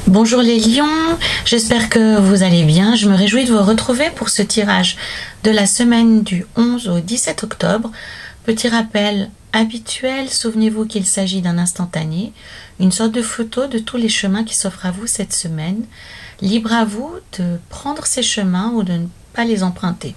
Bonjour les lions, j'espère que vous allez bien. Je me réjouis de vous retrouver pour ce tirage de la semaine du 11 au 17 octobre. Petit rappel habituel, souvenez-vous qu'il s'agit d'un instantané, une sorte de photo de tous les chemins qui s'offrent à vous cette semaine. Libre à vous de prendre ces chemins ou de ne pas les emprunter.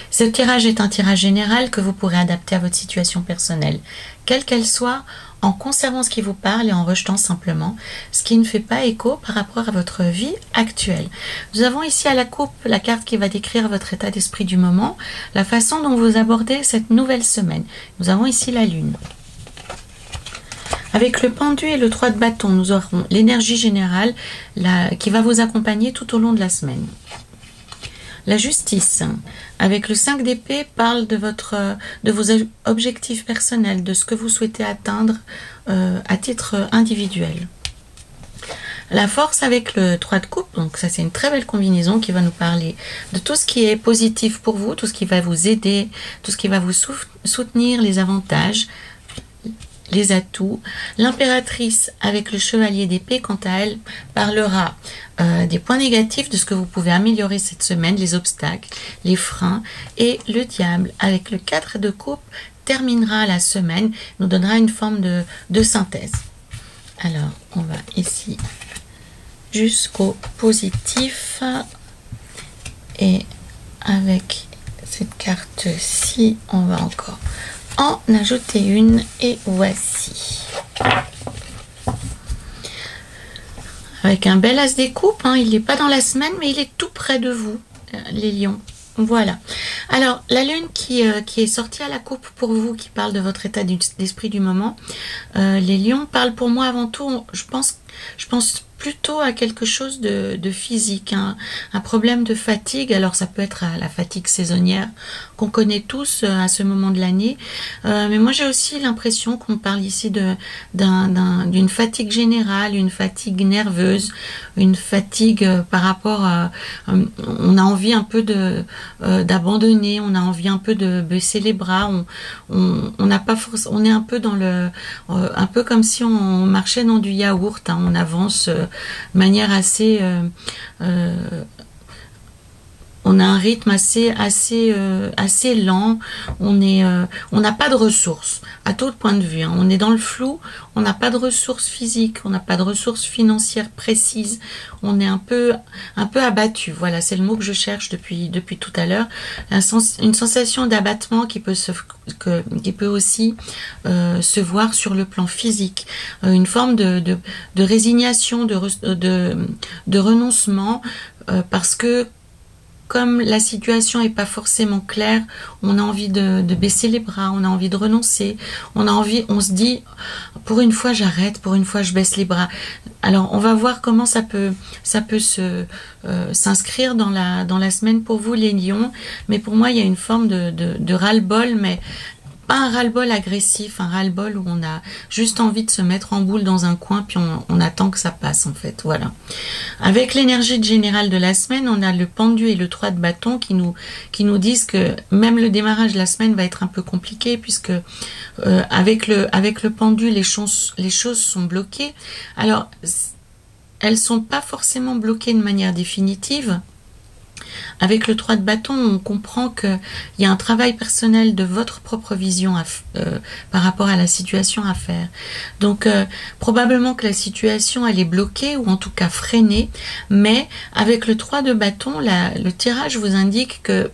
Ce tirage est un tirage général que vous pourrez adapter à votre situation personnelle, quelle qu'elle soit, en conservant ce qui vous parle et en rejetant simplement ce qui ne fait pas écho par rapport à votre vie actuelle. Nous avons ici à la coupe la carte qui va décrire votre état d'esprit du moment, la façon dont vous abordez cette nouvelle semaine. Nous avons ici la lune. Avec le pendu et le 3 de bâton, nous aurons l'énergie générale qui va vous accompagner tout au long de la semaine. La justice, avec le 5 d'épée, parle de vos objectifs personnels, de ce que vous souhaitez atteindre à titre individuel. La force avec le 3 de coupe, donc ça c'est une très belle combinaison qui va nous parler de tout ce qui est positif pour vous, tout ce qui va vous aider, tout ce qui va vous soutenir, les avantages, les atouts. L'impératrice avec le chevalier d'épée, quant à elle, parlera des points négatifs, de ce que vous pouvez améliorer cette semaine, les obstacles, les freins. Et le diable avec le 4 de coupe terminera la semaine, nous donnera une forme de synthèse. Alors, on va ici jusqu'au positif. Et avec cette carte-ci, on va encore en ajouter une, et voici. Avec un bel as des coupes, hein, il n'est pas dans la semaine, mais il est tout près de vous, les lions. Voilà. Alors, la lune qui est sortie à la coupe pour vous, qui parle de votre état d'esprit du moment, les lions parlent pour moi avant tout, je pense plutôt à quelque chose de physique, hein, un problème de fatigue. Alors ça peut être la fatigue saisonnière qu'on connaît tous à ce moment de l'année, mais moi j'ai aussi l'impression qu'on parle ici d'une fatigue générale, une fatigue nerveuse, une fatigue par rapport à, on a envie un peu d'abandonner, on a envie un peu de baisser les bras, on n'a pas force, on est un peu dans un peu comme si on marchait dans du yaourt, hein, on avance de manière assez on a un rythme assez lent, on n'a pas de ressources à tout point de vue, hein. On est dans le flou, on n'a pas de ressources physiques, on n'a pas de ressources financières précises, on est un peu abattu. Voilà, c'est le mot que je cherche depuis tout à l'heure. Une sensation d'abattement qui peut aussi se voir sur le plan physique, une forme de résignation, de renoncement, parce que comme la situation n'est pas forcément claire, on a envie de baisser les bras, on a envie de renoncer, on se dit, pour une fois j'arrête, pour une fois je baisse les bras. Alors on va voir comment ça peut s'inscrire dans la semaine pour vous les lions, mais pour moi il y a une forme de ras-le-bol, mais pas un ras-le-bol agressif, un ras-le-bol où on a juste envie de se mettre en boule dans un coin, puis on attend que ça passe en fait, voilà. Avec l'énergie générale de la semaine, on a le pendu et le 3 de bâton qui nous disent que même le démarrage de la semaine va être un peu compliqué, puisque avec le pendu, les choses sont bloquées. Alors, elles sont pas forcément bloquées de manière définitive. Avec le 3 de bâton, on comprend qu'il y a un travail personnel de votre propre vision par rapport à la situation à faire. Donc, probablement que la situation, elle est bloquée ou en tout cas freinée, mais avec le 3 de bâton, le tirage vous indique que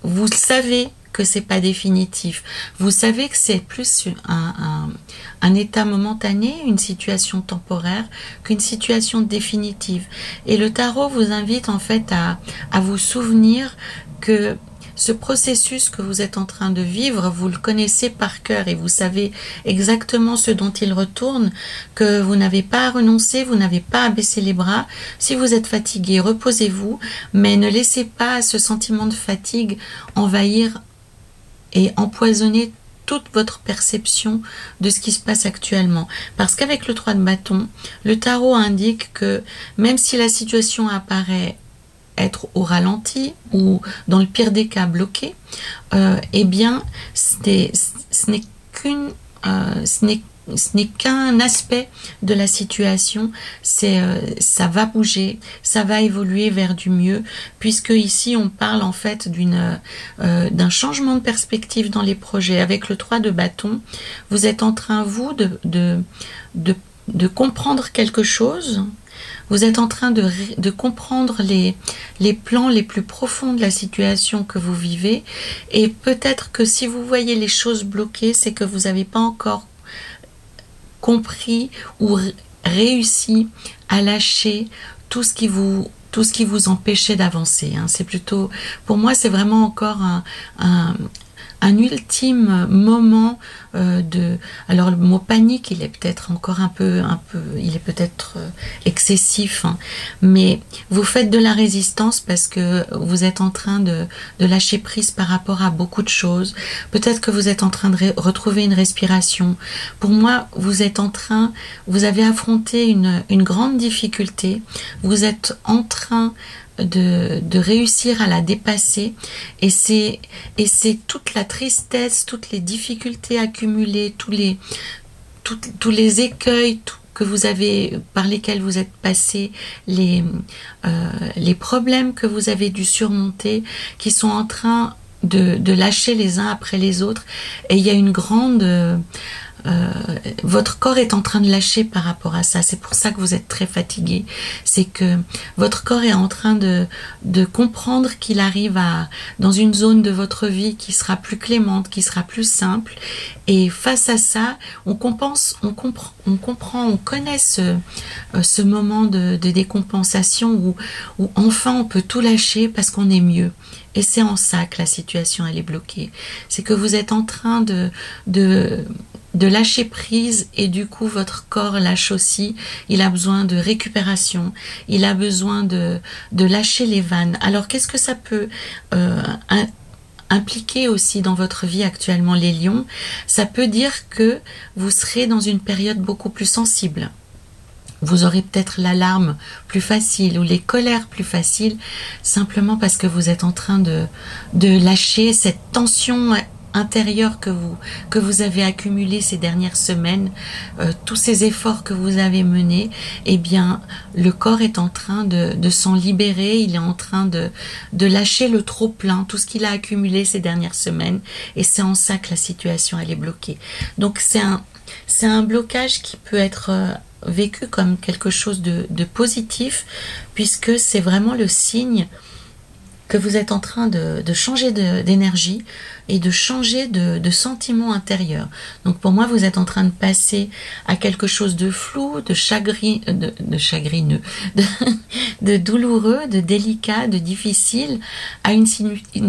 vous savez que c'est pas définitif. Vous savez que c'est plus un état momentané, une situation temporaire, qu'une situation définitive. Et le tarot vous invite en fait à vous souvenir que ce processus que vous êtes en train de vivre, vous le connaissez par cœur et vous savez exactement ce dont il retourne, que vous n'avez pas à renoncer, vous n'avez pas à baisser les bras. Si vous êtes fatigué, reposez-vous, mais ne laissez pas ce sentiment de fatigue envahir et empoisonner toute votre perception de ce qui se passe actuellement. Parce qu'avec le 3 de bâton, le tarot indique que même si la situation apparaît être au ralenti ou dans le pire des cas bloqué, eh bien ce n'est ce n'est qu'un aspect de la situation, ça va bouger, ça va évoluer vers du mieux, puisque ici on parle en fait d'un changement de perspective dans les projets. Avec le 3 de bâton, vous êtes en train, vous, de comprendre quelque chose. Vous êtes en train de comprendre les plans les plus profonds de la situation que vous vivez, et peut-être que si vous voyez les choses bloquées, c'est que vous n'avez pas encore compris ou réussi à lâcher tout ce qui vous empêchait d'avancer. C'est plutôt, pour moi, c'est vraiment encore un ultime moment alors le mot panique, il est peut-être encore il est peut-être excessif, mais vous faites de la résistance parce que vous êtes en train de lâcher prise par rapport à beaucoup de choses. Peut-être que vous êtes en train de retrouver une respiration. Pour moi, vous avez affronté une grande difficulté. Vous êtes en train de réussir à la dépasser, et c'est toute la tristesse, toutes les difficultés accumulées, tous les écueils par lesquels vous êtes passé, les problèmes que vous avez dû surmonter, qui sont en train de lâcher les uns après les autres, et il y a une grande votre corps est en train de lâcher par rapport à ça. C'est pour ça que vous êtes très fatigué. C'est que votre corps est en train de comprendre qu'il arrive dans une zone de votre vie qui sera plus clémente, qui sera plus simple. Et face à ça, on comprend, on connaît ce moment de décompensation où enfin on peut tout lâcher parce qu'on est mieux. Et c'est en ça que la situation elle est bloquée. C'est que vous êtes en train de lâcher prise, et du coup votre corps lâche aussi. Il a besoin de récupération, il a besoin de lâcher les vannes. Alors qu'est-ce que ça peut impliquer aussi dans votre vie actuellement, les lions? Ça peut dire que vous serez dans une période beaucoup plus sensible. Vous aurez peut-être l'alarme plus facile ou les colères plus faciles, simplement parce que vous êtes en train de lâcher cette tension intérieure que vous avez accumulée ces dernières semaines, tous ces efforts que vous avez menés. Eh bien, le corps est en train de s'en libérer, il est en train de lâcher le trop-plein, tout ce qu'il a accumulé ces dernières semaines, et c'est en ça que la situation elle est bloquée. Donc c'est un blocage qui peut être vécu comme quelque chose de positif, puisque c'est vraiment le signe que vous êtes en train de changer d'énergie et de changer de sentiment intérieur. Donc pour moi, vous êtes en train de passer à quelque chose de flou, de chagrineux, de douloureux, de délicat, de difficile, à une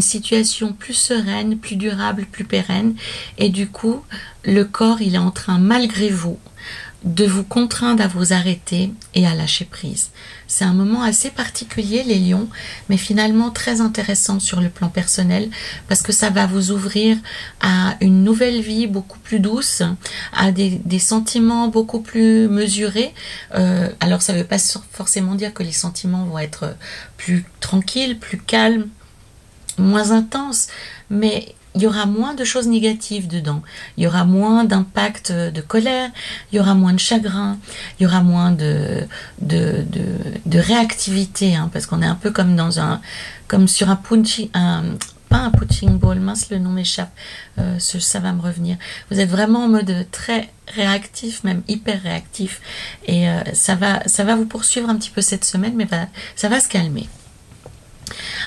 situation plus sereine, plus durable, plus pérenne. Et du coup, le corps, il est en train, malgré vous, de vous contraindre à vous arrêter et à lâcher prise. C'est un moment assez particulier, les lions, mais finalement très intéressant sur le plan personnel, parce que ça va vous ouvrir à une nouvelle vie beaucoup plus douce, à des sentiments beaucoup plus mesurés. Alors ça ne veut pas forcément dire que les sentiments vont être plus tranquilles, plus calmes, moins intenses, mais il y aura moins de choses négatives dedans. Il y aura moins d'impact de colère, il y aura moins de chagrin, il y aura moins de réactivité, parce qu'on est un peu comme sur un punching, pas un punching ball, mince, le nom m'échappe, ça va me revenir. Vous êtes vraiment en mode très réactif, même hyper réactif, et ça va vous poursuivre un petit peu cette semaine, mais ça va se calmer.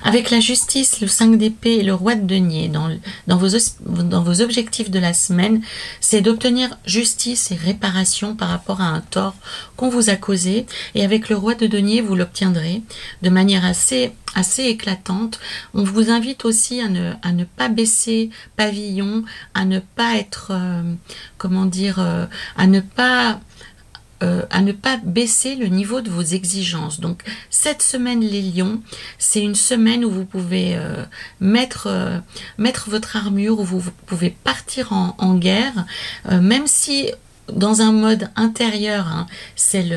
Avec la justice, le 5 d'épée et le roi de denier, dans vos objectifs de la semaine, c'est d'obtenir justice et réparation par rapport à un tort qu'on vous a causé. Et avec le roi de denier, vous l'obtiendrez de manière assez éclatante. On vous invite aussi à ne pas baisser pavillon, à ne pas être, à ne pas baisser le niveau de vos exigences. Donc cette semaine, les lions, c'est une semaine où vous pouvez mettre votre armure, où vous pouvez partir en guerre, même si dans un mode intérieur, c'est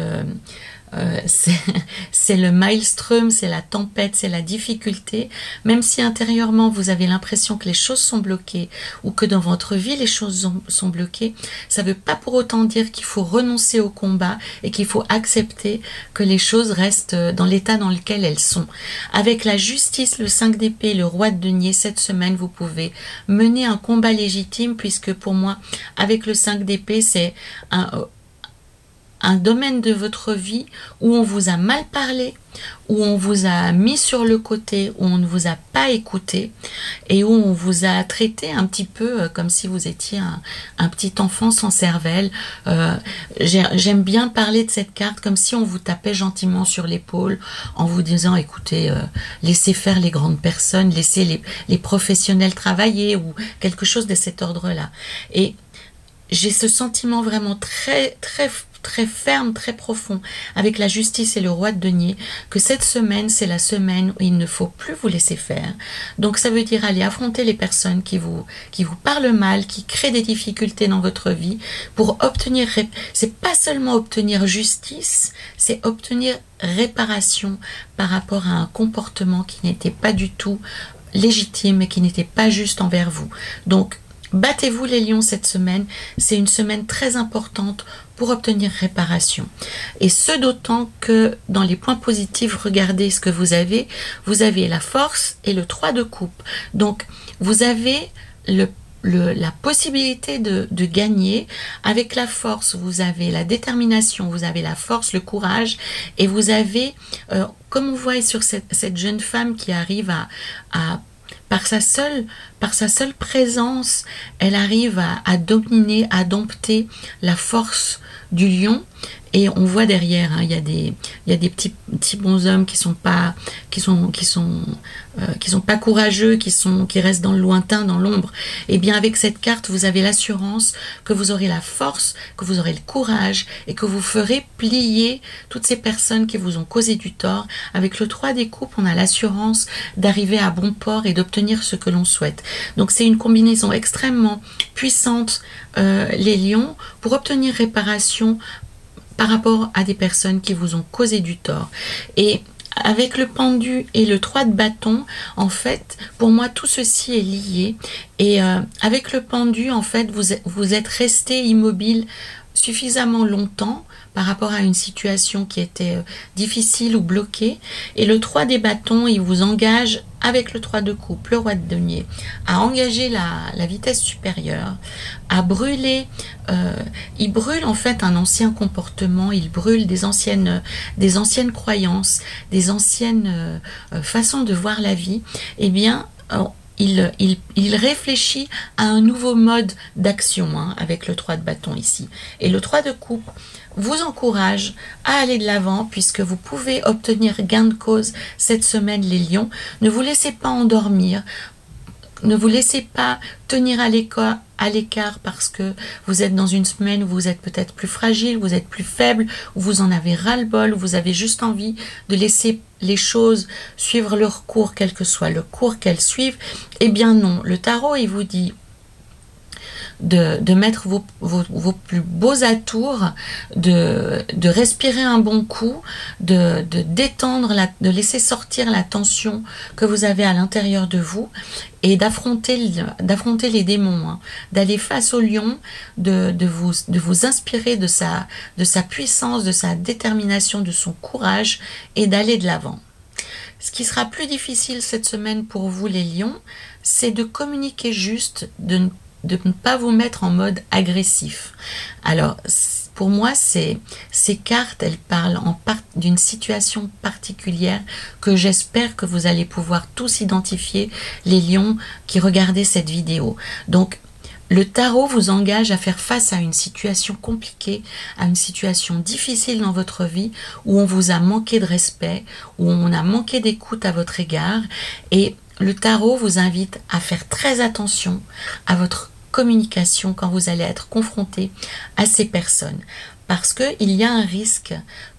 c'est le maelstrom, c'est la tempête, c'est la difficulté. Même si intérieurement vous avez l'impression que les choses sont bloquées ou que dans votre vie les choses sont bloquées, ça ne veut pas pour autant dire qu'il faut renoncer au combat et qu'il faut accepter que les choses restent dans l'état dans lequel elles sont. Avec la justice, le 5 d'épée, le roi de denier, cette semaine vous pouvez mener un combat légitime, puisque pour moi avec le 5 d'épée c'est un domaine de votre vie où on vous a mal parlé, où on vous a mis sur le côté, où on ne vous a pas écouté et où on vous a traité un petit peu comme si vous étiez un petit enfant sans cervelle. J'aime bien parler de cette carte comme si on vous tapait gentiment sur l'épaule en vous disant écoutez, laissez faire les grandes personnes, laissez les professionnels travailler ou quelque chose de cet ordre-là. Et j'ai ce sentiment vraiment très ferme, très profond avec la justice et le roi de denier, que cette semaine, c'est la semaine où il ne faut plus vous laisser faire. Donc ça veut dire aller affronter les personnes qui vous parlent mal, qui créent des difficultés dans votre vie pour obtenir, c'est pas seulement obtenir justice, c'est obtenir réparation par rapport à un comportement qui n'était pas du tout légitime et qui n'était pas juste envers vous. Donc battez-vous les lions cette semaine, c'est une semaine très importante pour obtenir réparation. Et ce d'autant que dans les points positifs, regardez ce que vous avez la force et le 3 de coupe. Donc vous avez la possibilité de gagner. Avec la force, vous avez la détermination, vous avez la force, le courage, et vous avez, comme on voit sur cette jeune femme qui arrive à par sa seule présence, elle arrive à dominer, à dompter la force du lion. Et on voit derrière, il y a des petits bonshommes qui sont pas courageux, qui restent dans le lointain, dans l'ombre. Et bien avec cette carte, vous avez l'assurance que vous aurez la force, que vous aurez le courage et que vous ferez plier toutes ces personnes qui vous ont causé du tort. Avec le 3 des coupes, on a l'assurance d'arriver à bon port et d'obtenir ce que l'on souhaite. Donc c'est une combinaison extrêmement puissante, les lions, pour obtenir réparation par rapport à des personnes qui vous ont causé du tort. Et avec le pendu et le 3 de bâton, en fait, pour moi, tout ceci est lié. Et avec le pendu, en fait, vous êtes resté immobile suffisamment longtemps par rapport à une situation qui était difficile ou bloquée. Et le 3 des bâtons, il vous engage, avec le 3 de coupe, le roi de denier, à engager la vitesse supérieure, à brûler, il brûle en fait un ancien comportement, il brûle des anciennes croyances, des anciennes façons de voir la vie. Eh bien, il réfléchit à un nouveau mode d'action, avec le 3 de bâton ici. Et le 3 de coupe vous encourage à aller de l'avant, puisque vous pouvez obtenir gain de cause cette semaine, les lions. Ne vous laissez pas endormir, ne vous laissez pas tenir à l'écart parce que vous êtes dans une semaine où vous êtes peut-être plus fragile, vous êtes plus faible, où vous en avez ras-le-bol, où vous avez juste envie de laisser les choses suivre leur cours, quel que soit le cours qu'elles suivent. Eh bien non, le tarot, il vous dit de mettre vos plus beaux atours, de respirer un bon coup, de détendre, de laisser sortir la tension que vous avez à l'intérieur de vous et d'affronter les démons, d'aller face au lion, de vous inspirer de sa puissance, de sa détermination, de son courage et d'aller de l'avant. Ce qui sera plus difficile cette semaine pour vous les lions, c'est de communiquer juste, de ne pas vous mettre en mode agressif. Alors, pour moi, ces cartes, elles parlent d'une situation particulière que j'espère que vous allez pouvoir tous identifier, les lions qui regardaient cette vidéo. Donc, le tarot vous engage à faire face à une situation compliquée, à une situation difficile dans votre vie, où on vous a manqué de respect, où on a manqué d'écoute à votre égard, et le tarot vous invite à faire très attention à votre communication quand vous allez être confronté à ces personnes, parce qu'il y a un risque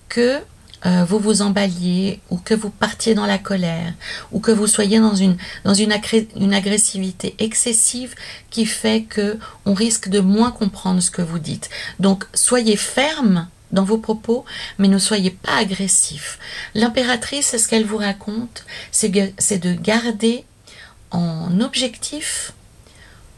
que vous vous emballiez, ou que vous partiez dans la colère, ou que vous soyez dans une agressivité excessive qui fait que on risque de moins comprendre ce que vous dites. Donc soyez ferme dans vos propos, mais ne soyez pas agressif. L'impératrice, ce qu'elle vous raconte, c'est de garder en objectif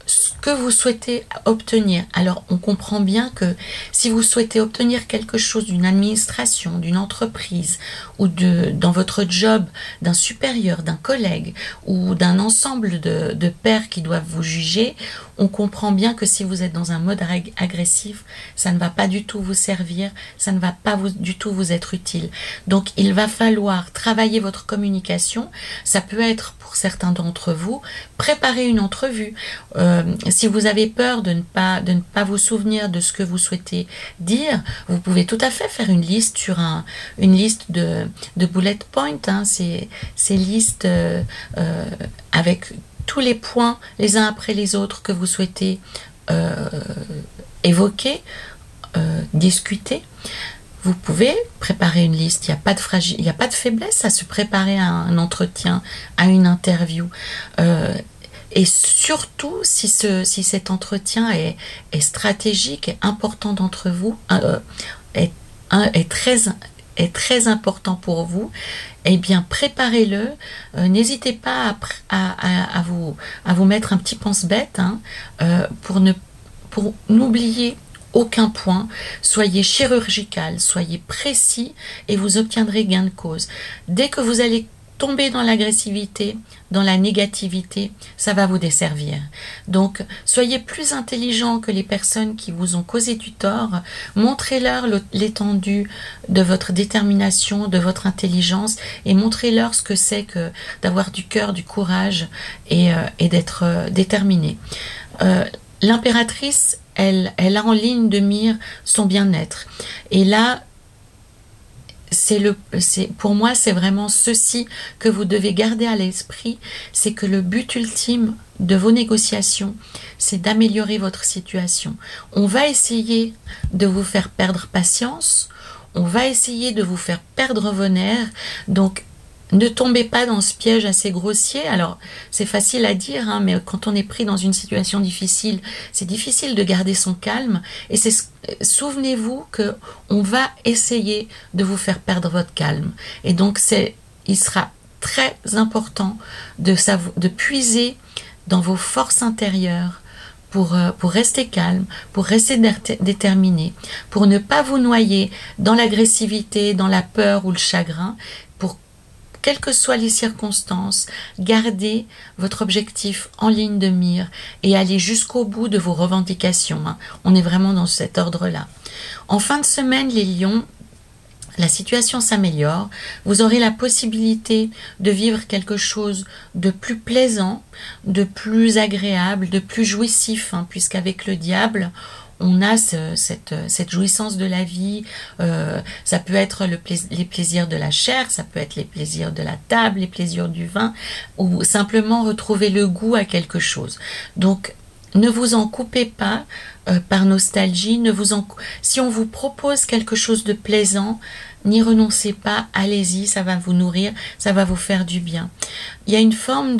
ce que vous souhaitez obtenir. Alors, on comprend bien que si vous souhaitez obtenir quelque chose d'une administration, d'une entreprise, ou dans votre job, d'un supérieur, d'un collègue, ou d'un ensemble de pairs qui doivent vous juger, on comprend bien que si vous êtes dans un mode agressif, ça ne va pas du tout vous servir, ça ne va pas du tout vous être utile. Donc, il va falloir travailler votre communication. Ça peut être, pour certains d'entre vous, préparer une entrevue. Si vous avez peur de ne pas vous souvenir de ce que vous souhaitez dire, vous pouvez tout à fait faire une liste sur une liste de bullet points, hein, ces listes avec tous les points les uns après les autres que vous souhaitez évoquer, discuter. Vous pouvez préparer une liste. Il n'y a pas de faiblesse à se préparer à un entretien, à une interview. Et surtout, si cet entretien est stratégique et important d'entre vous, est très important pour vous, eh bien, préparez-le. N'hésitez pas à vous mettre un petit pense-bête, hein, pour n'oublier aucun point. Soyez chirurgical, soyez précis et vous obtiendrez gain de cause. Dès que vous allez tomber dans l'agressivité, dans la négativité, ça va vous desservir. Donc, soyez plus intelligent que les personnes qui vous ont causé du tort. Montrez-leur l'étendue de votre détermination, de votre intelligence, et montrez-leur ce que c'est que d'avoir du cœur, du courage et d'être déterminé. L'impératrice, elle a en ligne de mire son bien-être. Et là, pour moi, c'est vraiment ceci que vous devez garder à l'esprit, c'est que le but ultime de vos négociations, c'est d'améliorer votre situation. On va essayer de vous faire perdre patience, on va essayer de vous faire perdre vos nerfs, donc ne tombez pas dans ce piège assez grossier. Alors, c'est facile à dire, hein, mais quand on est pris dans une situation difficile, c'est difficile de garder son calme. Et souvenez-vous que on va essayer de vous faire perdre votre calme. Et donc, il sera très important de puiser dans vos forces intérieures pour rester calme, pour rester déterminé, pour ne pas vous noyer dans l'agressivité, dans la peur ou le chagrin, quelles que soient les circonstances, gardez votre objectif en ligne de mire et allez jusqu'au bout de vos revendications. Hein. On est vraiment dans cet ordre-là. En fin de semaine, les lions, la situation s'améliore. Vous aurez la possibilité de vivre quelque chose de plus plaisant, de plus agréable, de plus jouissif, hein, puisqu'avec le diable, on a cette jouissance de la vie. Ça peut être les plaisirs de la chair, ça peut être les plaisirs de la table, les plaisirs du vin, ou simplement retrouver le goût à quelque chose. Donc, ne vous en coupez pas par nostalgie. Si on vous propose quelque chose de plaisant, n'y renoncez pas, allez-y, ça va vous nourrir, ça va vous faire du bien. Il y a une forme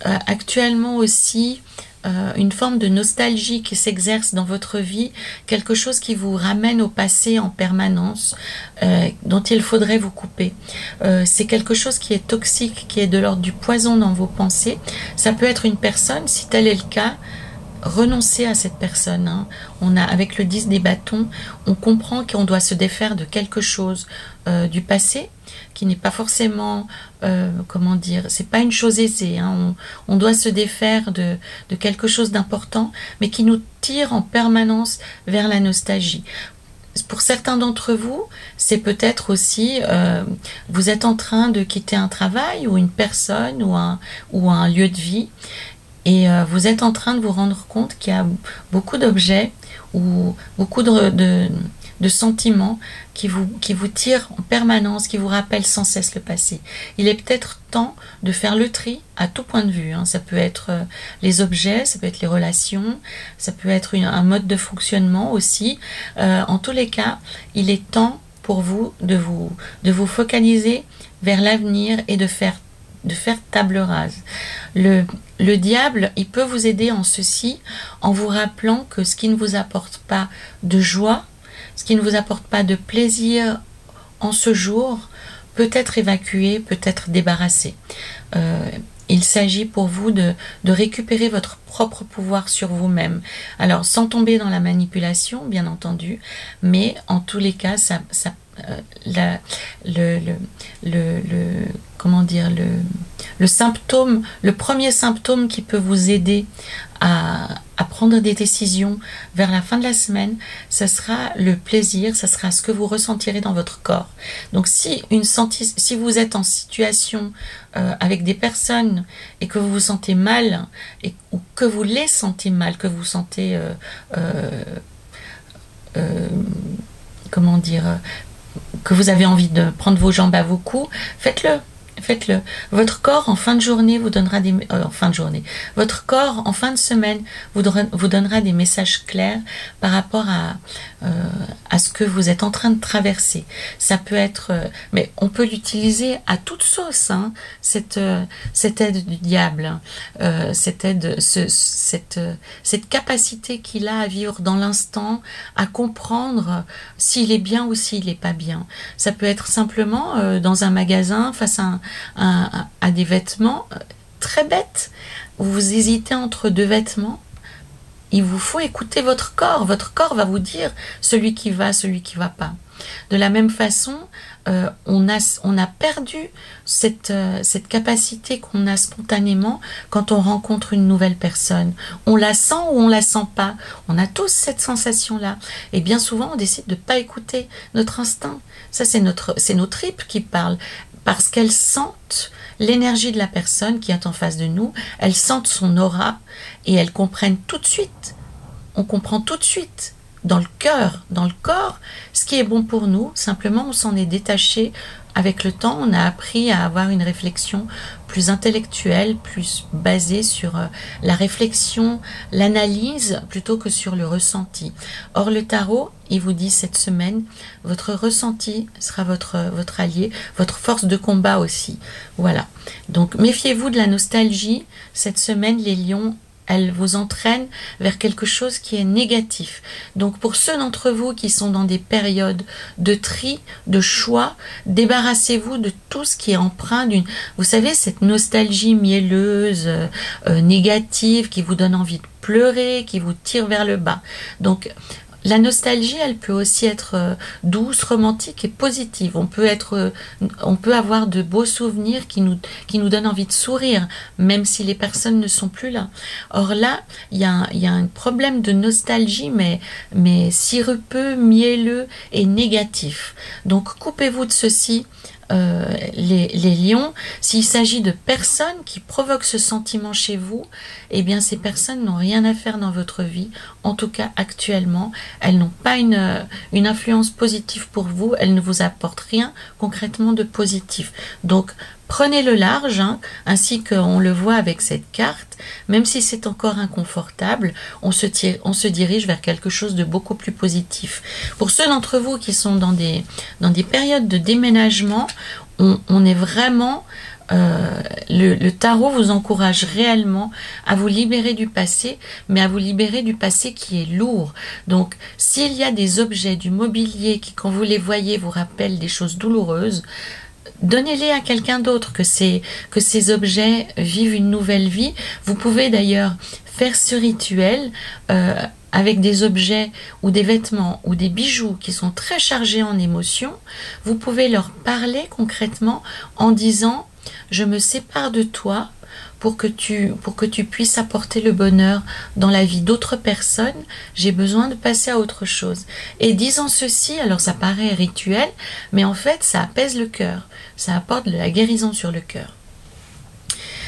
actuellement aussi, une forme de nostalgie qui s'exerce dans votre vie, quelque chose qui vous ramène au passé en permanence, dont il faudrait vous couper. C'est quelque chose qui est toxique, qui est de l'ordre du poison dans vos pensées. Ça peut être une personne, si tel est le cas, renoncez à cette personne. Hein. Avec le 10 des bâtons, on comprend qu'on doit se défaire de quelque chose du passé, qui n'est pas forcément, comment dire, c'est pas une chose aisée. Hein. On doit se défaire de quelque chose d'important, mais qui nous tire en permanence vers la nostalgie. Pour certains d'entre vous, c'est peut-être aussi, vous êtes en train de quitter un travail ou une personne ou un lieu de vie, et vous êtes en train de vous rendre compte qu'il y a beaucoup d'objets ou beaucoup de sentiments qui vous tirent en permanence, qui vous rappellent sans cesse le passé. Il est peut-être temps de faire le tri à tout point de vue. Hein. Ça peut être les objets, ça peut être les relations, ça peut être un mode de fonctionnement aussi. En tous les cas, il est temps pour vous de vous focaliser vers l'avenir et de faire table rase. Le diable, il peut vous aider en ceci, en vous rappelant que ce qui ne vous apporte pas de joie, ce qui ne vous apporte pas de plaisir en ce jour peut être évacué, peut être débarrassé. Il s'agit pour vous de récupérer votre propre pouvoir sur vous-même. Alors, sans tomber dans la manipulation, bien entendu, mais en tous les cas, comment dire, le symptôme, le premier symptôme qui peut vous aider à prendre des décisions vers la fin de la semaine, ça sera le plaisir, ça sera ce que vous ressentirez dans votre corps. Donc si vous êtes en situation avec des personnes et que vous vous sentez mal, ou que vous les sentez mal, que vous sentez comment dire, que vous avez envie de prendre vos jambes à vos coups, faites-le. Faites-le. Votre corps en fin de journée vous donnera des votre corps en fin de semaine vous donnera des messages clairs par rapport à ce que vous êtes en train de traverser. Ça peut être, mais on peut l'utiliser à toute sauce, hein, cette aide du diable, cette capacité qu'il a à vivre dans l'instant, à comprendre s'il est bien ou s'il n'est pas bien. Ça peut être simplement dans un magasin face à des vêtements très bêtes. Vous hésitez entre deux vêtements. Il vous faut écouter votre corps. Votre corps va vous dire celui qui va pas. De la même façon, on a perdu cette capacité qu'on a spontanément quand on rencontre une nouvelle personne. On la sent ou on la sent pas. On a tous cette sensation-là. Et bien souvent, on décide de pas écouter notre instinct. Ça, c'est nos tripes qui parlent. Parce qu'elles sentent l'énergie de la personne qui est en face de nous, elles sentent son aura et elles comprennent tout de suite. On comprend tout de suite dans le cœur, dans le corps, ce qui est bon pour nous. Simplement, on s'en est détaché. Avec le temps, on a appris à avoir une réflexion plus intellectuelle, plus basée sur la réflexion, l'analyse, plutôt que sur le ressenti. Or, le tarot, il vous dit cette semaine, votre ressenti sera votre allié, votre force de combat aussi. Voilà. Donc, méfiez-vous de la nostalgie. Cette semaine, les lions, elle vous entraîne vers quelque chose qui est négatif. Donc pour ceux d'entre vous qui sont dans des périodes de tri, de choix, débarrassez-vous de tout ce qui est empreint d'une, vous savez, cette nostalgie mielleuse, négative, qui vous donne envie de pleurer, qui vous tire vers le bas. Donc la nostalgie, elle peut aussi être douce, romantique et positive. On peut avoir de beaux souvenirs qui nous donnent envie de sourire, même si les personnes ne sont plus là. Or là, il y a un problème de nostalgie, mais sirupeux, mielleux et négatif. Donc coupez-vous de ceci. Les lions, s'il s'agit de personnes qui provoquent ce sentiment chez vous, eh bien ces personnes n'ont rien à faire dans votre vie. En tout cas actuellement, elles n'ont pas une influence positive pour vous, elles ne vous apportent rien concrètement de positif. Donc prenez le large, hein, ainsi qu'on le voit avec cette carte, même si c'est encore inconfortable, on se dirige vers quelque chose de beaucoup plus positif. Pour ceux d'entre vous qui sont dans des périodes de déménagement, on est vraiment... le tarot vous encourage réellement à vous libérer du passé, mais à vous libérer du passé qui est lourd. Donc, s'il y a des objets, du mobilier qui, quand vous les voyez, vous rappellent des choses douloureuses, donnez-les à quelqu'un d'autre, que ces objets vivent une nouvelle vie. Vous pouvez d'ailleurs faire ce rituel avec des objets ou des vêtements ou des bijoux qui sont très chargés en émotions. Vous pouvez leur parler concrètement en disant « Je me sépare de toi » pour que tu puisses apporter le bonheur dans la vie d'autres personnes, j'ai besoin de passer à autre chose. Et disant ceci, alors ça paraît rituel, mais en fait ça apaise le cœur, ça apporte de la guérison sur le cœur.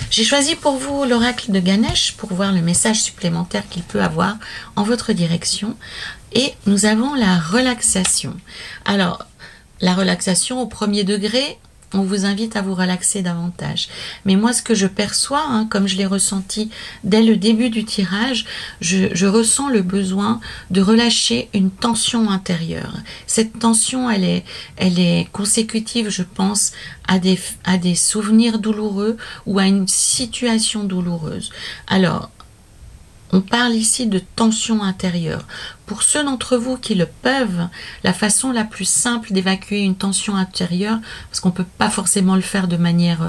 J'ai choisi pour vous l'oracle de Ganesh pour voir le message supplémentaire qu'il peut avoir en votre direction. Et nous avons la relaxation. Alors, la relaxation au premier degré, on vous invite à vous relaxer davantage. Mais moi, ce que je perçois, hein, comme je l'ai ressenti dès le début du tirage, je ressens le besoin de relâcher une tension intérieure. Cette tension, elle est consécutive, je pense, à des souvenirs douloureux ou à une situation douloureuse. Alors, on parle ici de tension intérieure. pour ceux d'entre vous qui le peuvent, la façon la plus simple d'évacuer une tension intérieure, parce qu'on peut pas forcément le faire de manière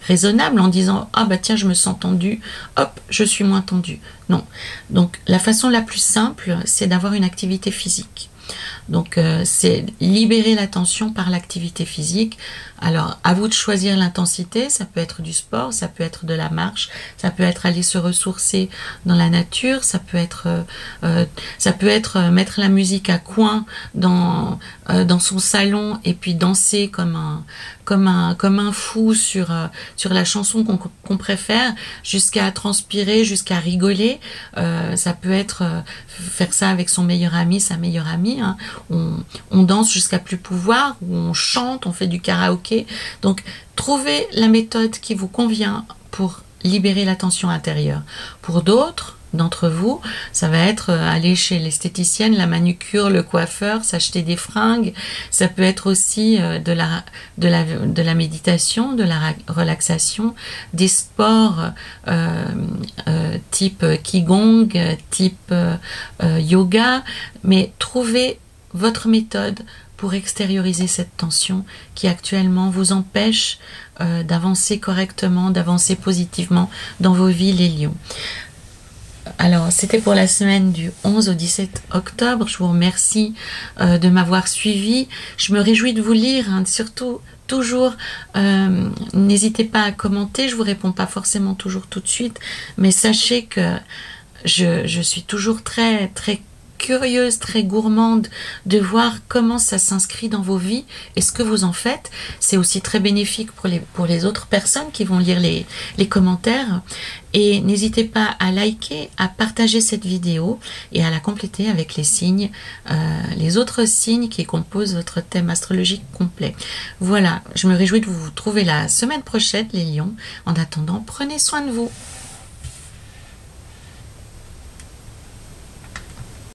raisonnable en disant ah bah tiens je me sens tendu, hop je suis moins tendu. Non. Donc la façon la plus simple, c'est d'avoir une activité physique. Donc c'est libérer la tension par l'activité physique. Alors à vous de choisir l'intensité, ça peut être du sport, ça peut être de la marche, ça peut être aller se ressourcer dans la nature, ça peut être mettre la musique à coin dans son salon et puis danser comme un fou sur la chanson qu'on préfère, jusqu'à transpirer, jusqu'à rigoler. Ça peut être faire ça avec son meilleur ami, sa meilleure amie, hein. On danse jusqu'à plus pouvoir, ou on chante, on fait du karaoké. Donc trouvez la méthode qui vous convient pour libérer la tension intérieure. Pour d'autres d'entre vous, ça va être aller chez l'esthéticienne, la manucure, le coiffeur, s'acheter des fringues. Ça peut être aussi de la méditation, de la relaxation, des sports type Qigong, type yoga, mais trouvez votre méthode pour extérioriser cette tension qui actuellement vous empêche d'avancer correctement, d'avancer positivement dans vos vies, les lions. Alors, c'était pour la semaine du 11 au 17 octobre. Je vous remercie de m'avoir suivi. Je me réjouis de vous lire, hein, surtout toujours. N'hésitez pas à commenter. Je vous réponds pas forcément toujours tout de suite, mais sachez que je suis toujours très très curieuse, très gourmande de voir comment ça s'inscrit dans vos vies et ce que vous en faites. C'est aussi très bénéfique pour les autres personnes qui vont lire les commentaires. Et n'hésitez pas à liker, à partager cette vidéo et à la compléter avec les signes, les autres signes qui composent votre thème astrologique complet. Voilà, je me réjouis de vous retrouver la semaine prochaine, les lions. En attendant, prenez soin de vous.